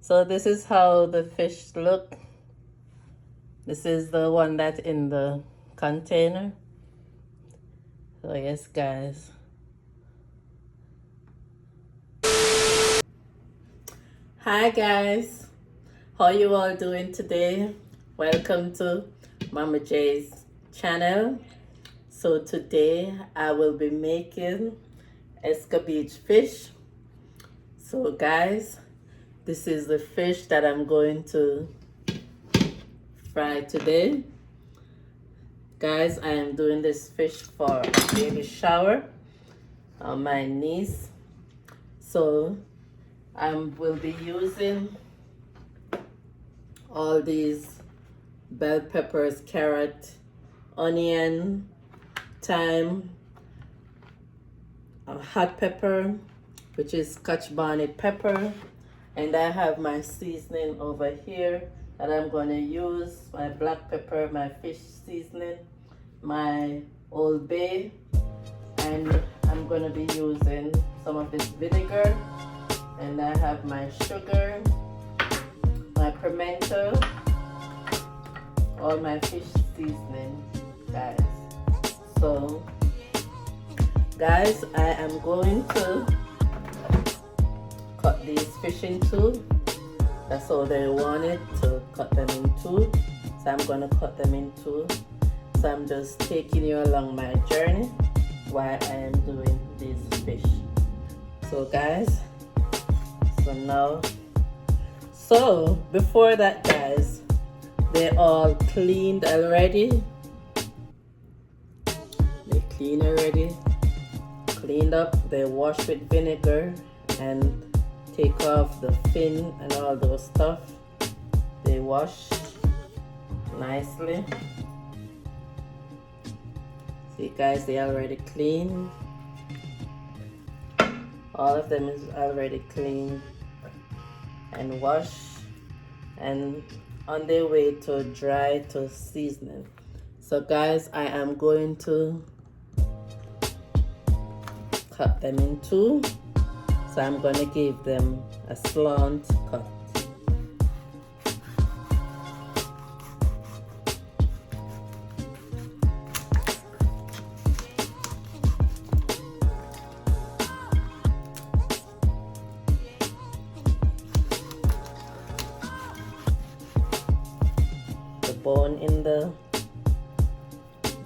So this is how the fish look. This is the one that's in the container. So yes, guys. Hi guys, how you all doing today? Welcome to Mama J's channel. So today I will be making Escovitch fish. So guys, this is the fish that I'm going to fry today. Guys, I am doing this fish for a baby shower on my niece. So I will be using all these bell peppers, carrot, onion, thyme, hot pepper, which is Scotch bonnet pepper, and I have my seasoning over here that I'm going to use, my black pepper, my fish seasoning, my Old Bay, and I'm going to be using some of this vinegar, and I have my sugar, my pimento, all my fish seasoning, guys. So guys, I am going to cut these fish in two. That's how they wanted to cut them in two. So I'm going to cut them in two. So I'm just taking you along my journey while I am doing these fish. So guys, so before that, guys, they're all cleaned already. They cleaned up. They wash with vinegar and take off the fin and all those stuff. They wash nicely. See guys, they already clean. All of them is already clean and washed and on their way to dry to seasoning. So guys, I am going to cut them in two. So I'm going to give them a slant cut. The bone in the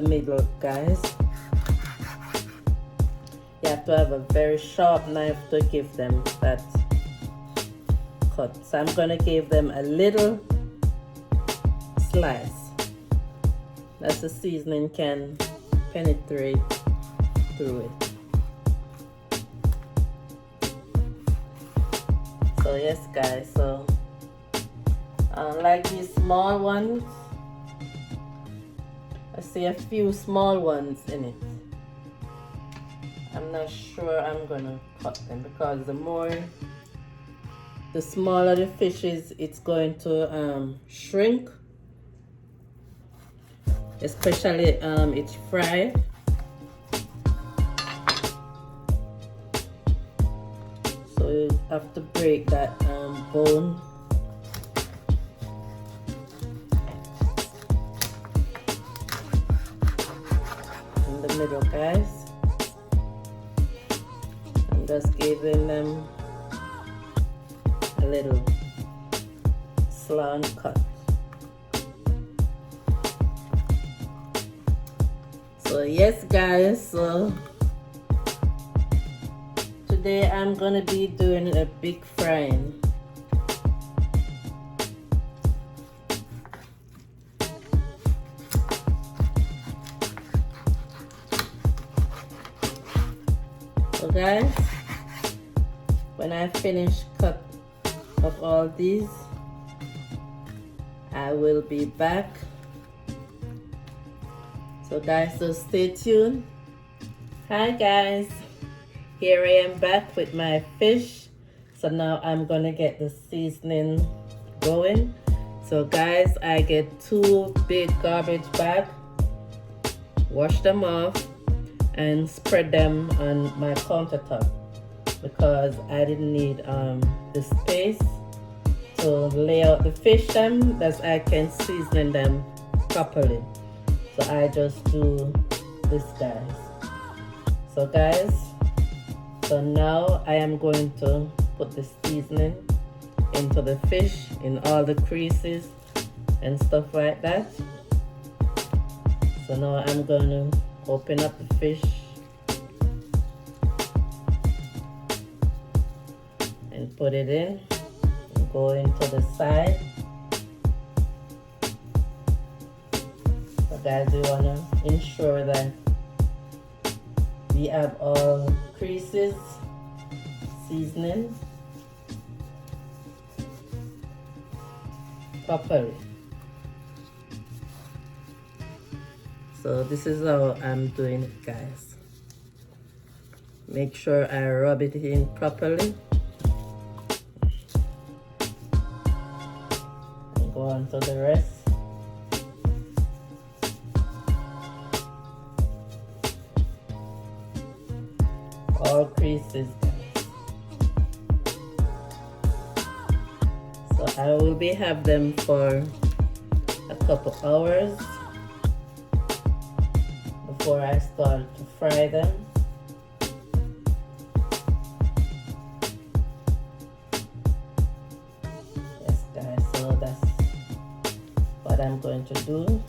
middle, guys. You have to have a very sharp knife to give them that cut. So I'm going to give them a little slice that the seasoning can penetrate through it. So yes guys, so like these small ones, I see a few small ones in it. I'm not sure I'm gonna cut them because the smaller the fish is, it's going to shrink, especially it's fried. So you have to break that bone. In the middle, guys. Just giving them a little slant cut. So yes guys, so today I'm gonna be doing a big frying. So guys, when I finish cut of all these, I will be back. So guys, so stay tuned. Hi guys, here I am back with my fish. So now I'm gonna get the seasoning going. So guys, I get 2 big garbage bags, wash them off and spread them on my countertop because I didn't need the space to lay out the fish them that I can season them properly. So I just do this, guys. So guys, so now I am going to put the seasoning into the fish in all the creases and stuff like that. So now I'm going to open up the fish and put it in and go into the side. So guys, we want to ensure that we have all creases seasoning properly. So this is how I'm doing it, guys. Make sure I rub it in properly and go on to the rest. All creases, guys. So I will be have them for a couple hours before I start to fry them. Yes, guys, so that's what I'm going to do.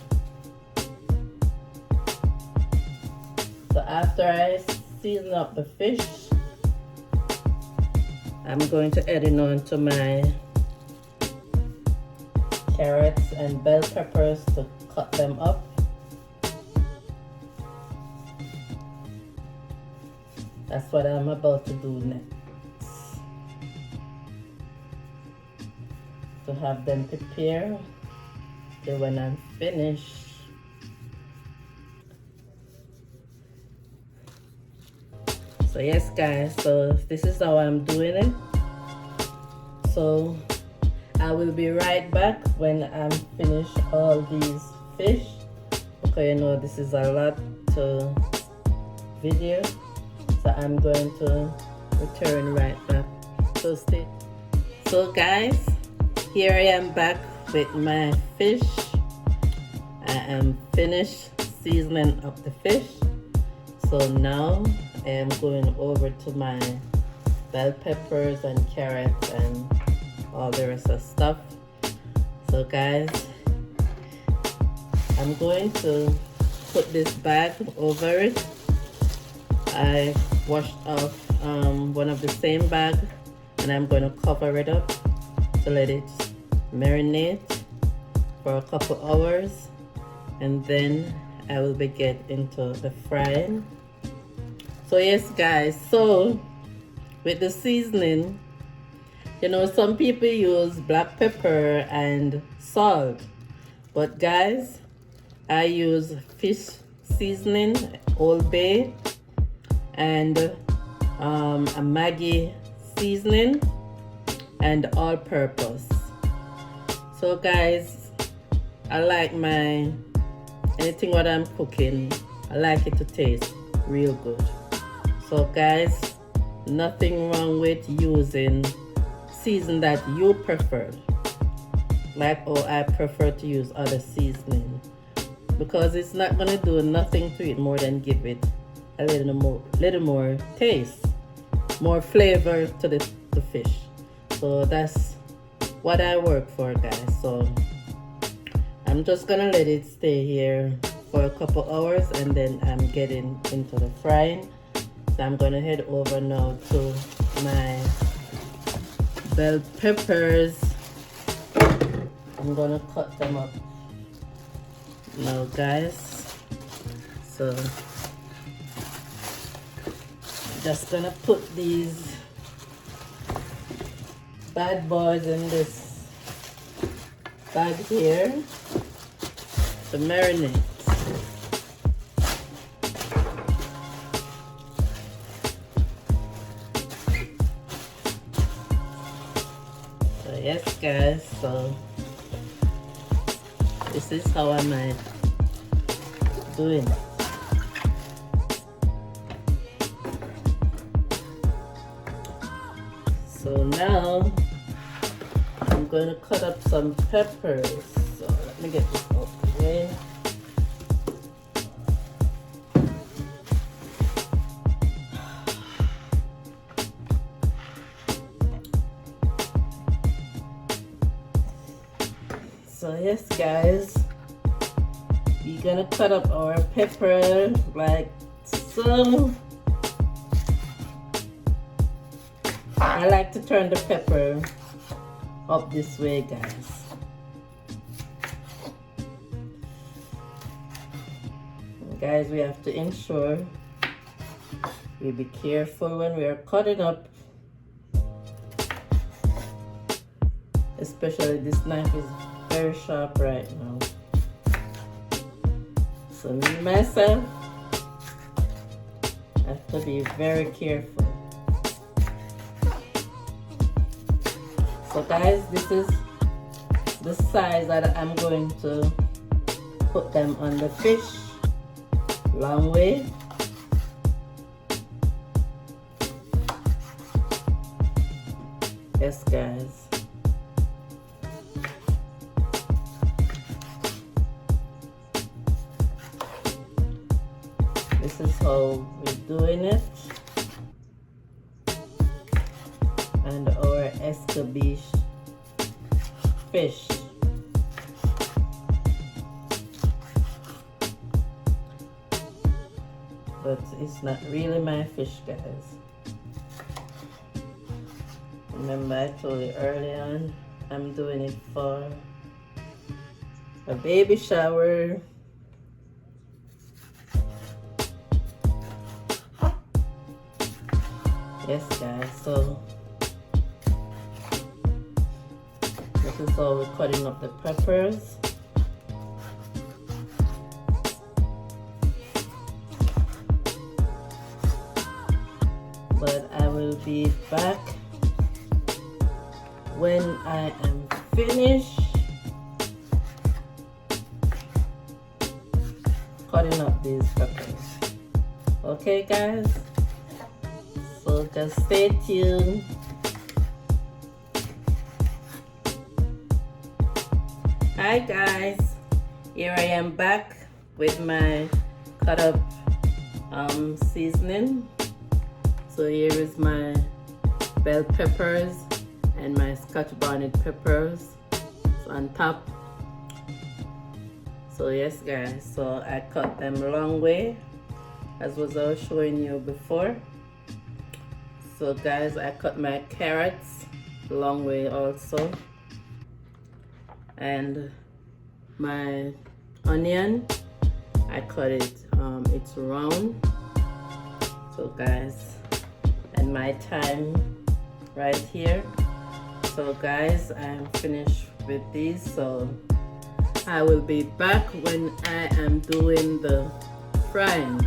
So after I season up the fish, I'm going to add it on to my carrots and bell peppers to cut them up. That's what I'm about to do next, to have them prepare till when I'm finished. So yes, guys, so this is how I'm doing it. So I will be right back when I'm finished all these fish, because you know this is a lot to video. So I'm going to return right back. So stay. So guys, here I am back with my fish. I am finished seasoning up the fish. So now I am going over to my bell peppers and carrots and all the rest of stuff. So guys, I'm going to put this bag over it. I washed off one of the same bag, and I'm going to cover it up to let it marinate for a couple hours, and then I will be get into the frying. So yes, guys, so with the seasoning, you know, some people use black pepper and salt, but guys, I use fish seasoning, Old Bay, and a Maggi seasoning and all purpose. So guys, I like my anything what I'm cooking, I like it to taste real good. So guys, nothing wrong with using season that you prefer, like, oh, I prefer to use other seasoning, because it's not gonna do nothing to it more than give it a little more taste, more flavor to the fish. So that's what I work for, guys. So I'm just gonna let it stay here for a couple hours, and then I'm getting into the frying. So I'm gonna head over now to my bell peppers. I'm gonna cut them up now, guys. So just gonna put these bad boys in this bag here to marinate. So yes, guys, so this is how am I doing it. So now I'm going to cut up some peppers. So let me get this out of the way. So yes guys, we're gonna cut up our pepper like so. I like to turn the pepper up this way, guys. And guys, we have to ensure we be careful when we are cutting up. Especially this knife is very sharp right now. So me myself have to be very careful. So guys, this is the size that I'm going to put them on the fish. Long way. Yes guys. This is how we're doing it. And our Escovitch fish. But it's not really my fish, guys. Remember I told you early on, I'm doing it for a baby shower. Yes guys, so this is how we're cutting up the peppers. But I will be back when I am finished cutting up these peppers. Okay guys? So just stay tuned. Hi guys, here I am back with my cut up seasoning. So here is my bell peppers and my Scotch bonnet peppers on top. So yes guys, so I cut them a long way as I was showing you before. So guys, I cut my carrots a long way also, and my onion I cut it it's round. So guys, and my thyme right here. So guys, I'm finished with these, so I will be back when I am doing the frying.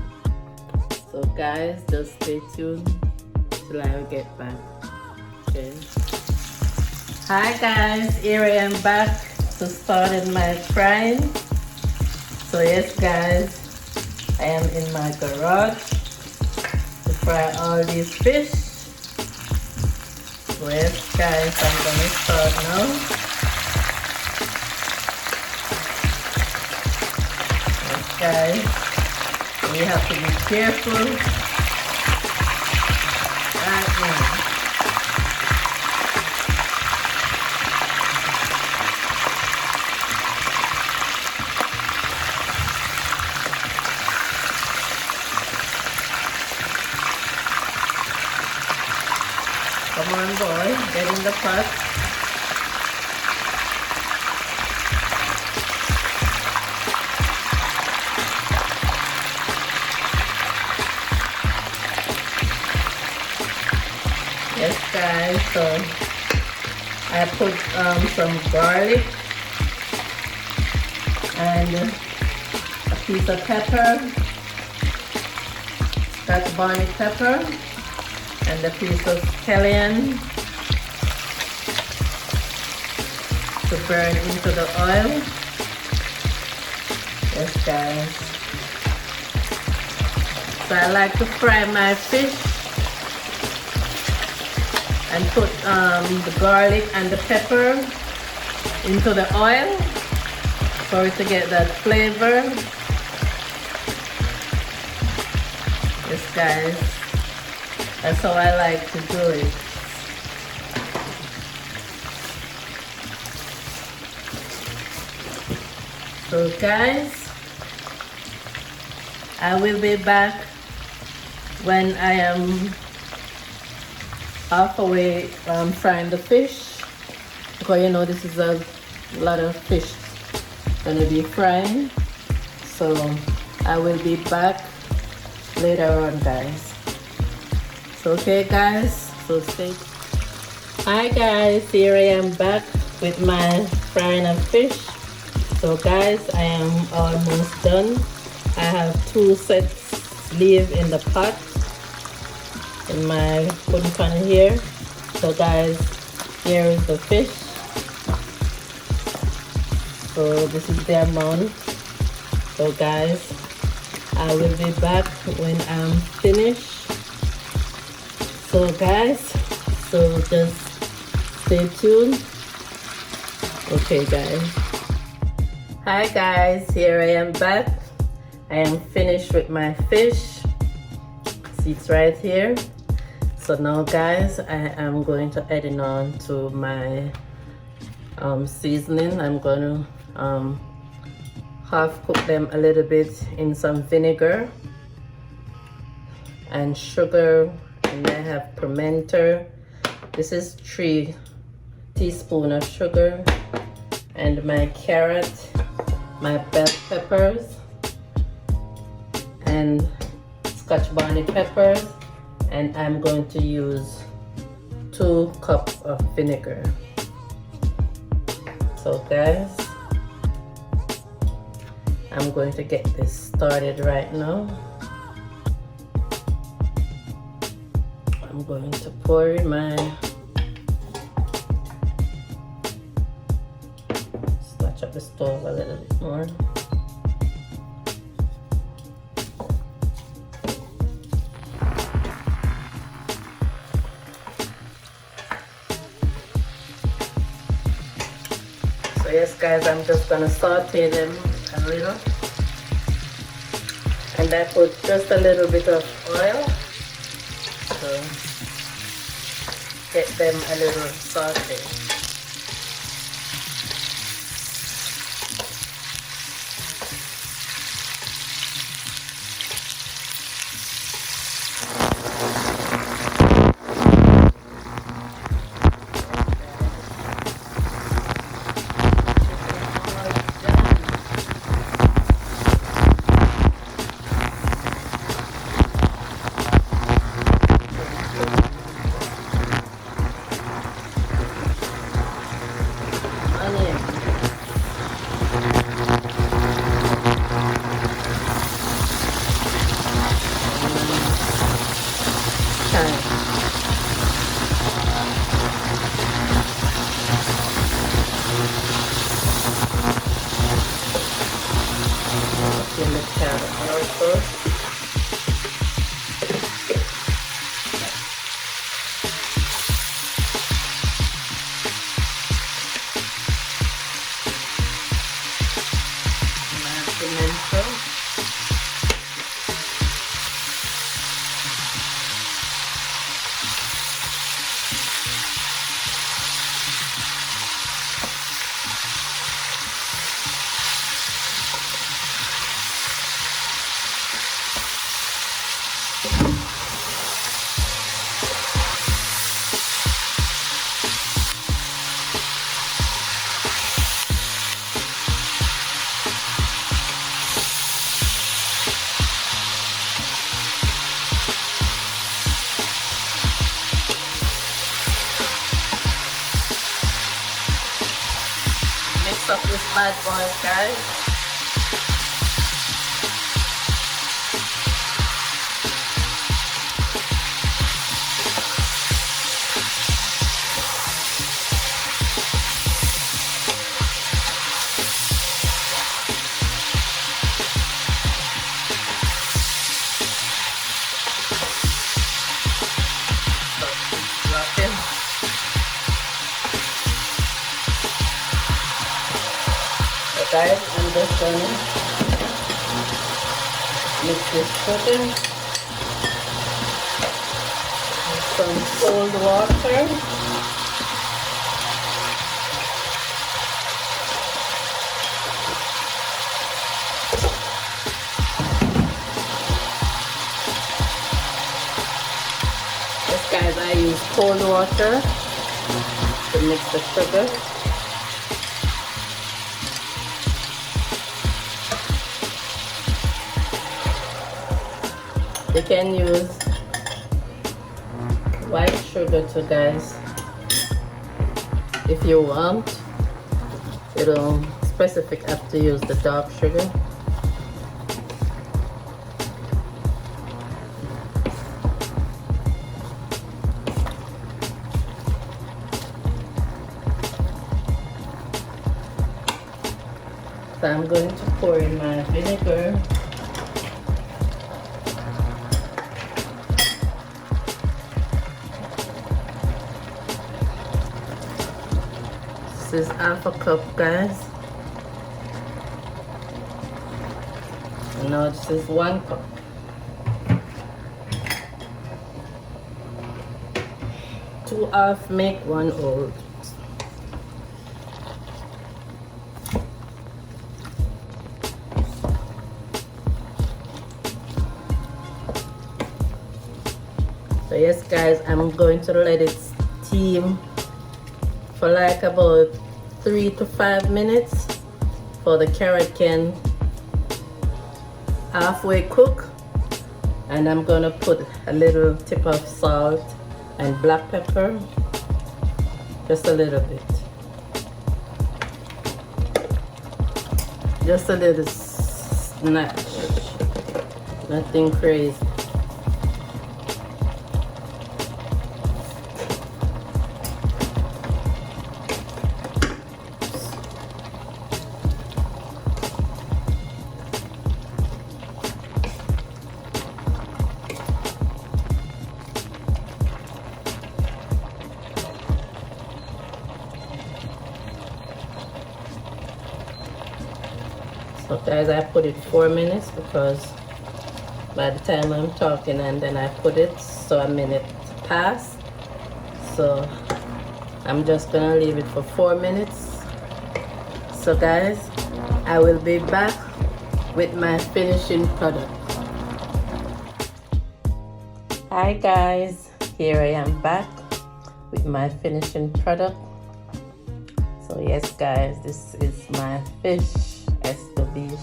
So guys, just stay tuned till I get back. Okay. Hi guys, here I am back to start my frying. So yes guys, I am in my garage to fry all these fish. So yes guys, I'm gonna start now. Yes guys, we have to be careful. Come on boy, get in the pot. Yes guys, so I put some garlic and a piece of pepper, Scotch bonnet pepper, and a piece of scallion to burn into the oil. Yes guys. So I like to fry my fish and put the garlic and the pepper into the oil for it to get that flavor. Yes, guys, that's how I like to do it. So guys, I will be back when I am halfway frying the fish, because you know this is a lot of fish gonna be frying. So I will be back later on, guys. So okay guys, so stay. Hi guys, here I am back with my frying of fish. So guys, I am almost done. I have 2 sets leave in the pot in my pudding pan here. So guys, here is the fish. So this is the amount. So guys, I will be back when I'm finished. So guys, so just stay tuned. Okay guys. Hi guys, here I am back. I am finished with my fish. See, it's right here. So now guys, I am going to add it on to my seasoning. I'm going to half cook them a little bit in some vinegar and sugar, and I have pimento. This is 3 teaspoons of sugar, and my carrot, my bell peppers, and Scotch bonnet peppers, and I'm going to use 2 cups of vinegar. So guys, I'm going to get this started right now. I'm going to pour in my touch up the stove a little bit more. So yes guys, I'm just gonna saute them a little, and I put just a little bit of oil to get them a little sauteed. In the carrot also. Pimento. Mix up this bad boy, guys. guys, I'm just gonna mix this sugar with some cold water. Yes guys, I use cold water to mix the sugar. You can use white sugar too guys if you want. You don't specific have to use the dark sugar. So I'm going to pour in my vinegar. This is half a cup guys. No, this is 1 cup. Two half make one whole. So yes guys, I'm going to let it steam for like about 3 to 5 minutes for the carrot can halfway cook, and I'm gonna put a little tip of salt and black pepper, just a little bit, just a little snatch, nothing crazy. So guys, I put it 4 minutes because by the time I'm talking and then I put it, so a minute passed. So I'm just gonna leave it for 4 minutes. So guys, I will be back with my finishing product. Hi guys, here I am back with my finishing product. So yes guys, this is my fish Escovitch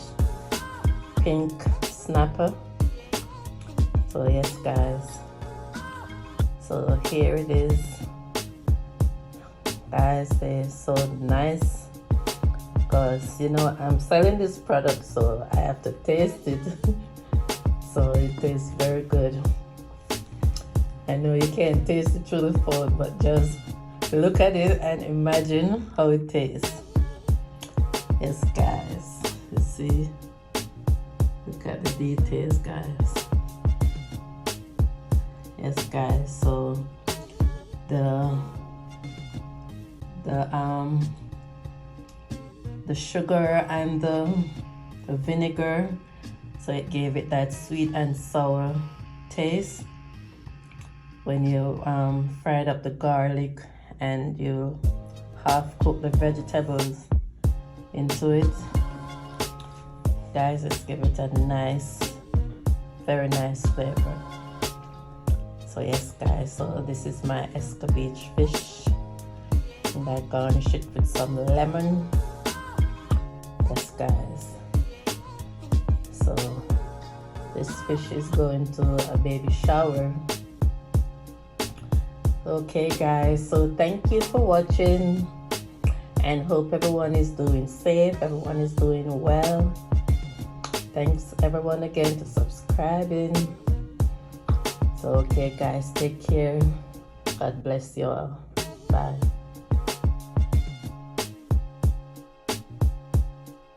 pink snapper. So yes guys, so here it is guys. They're so nice because you know I'm selling this product, so I have to taste it. So it tastes very good. I know you can't taste it through the phone, but just look at it and imagine how it tastes. Yes guys, you see, look at the details guys. Yes guys, so the sugar and the vinegar, so it gave it that sweet and sour taste. When you fried up the garlic and you half cook the vegetables into it, guys, let's give it a nice, very nice flavor. So yes guys, so this is my Escovitch fish, and I garnish it with some lemon. Yes guys, so this fish is going to a baby shower. Okay guys, so thank you for watching, and hope everyone is doing safe, everyone is doing well. Thanks everyone again to subscribing. So okay guys, take care. God bless you all. Bye.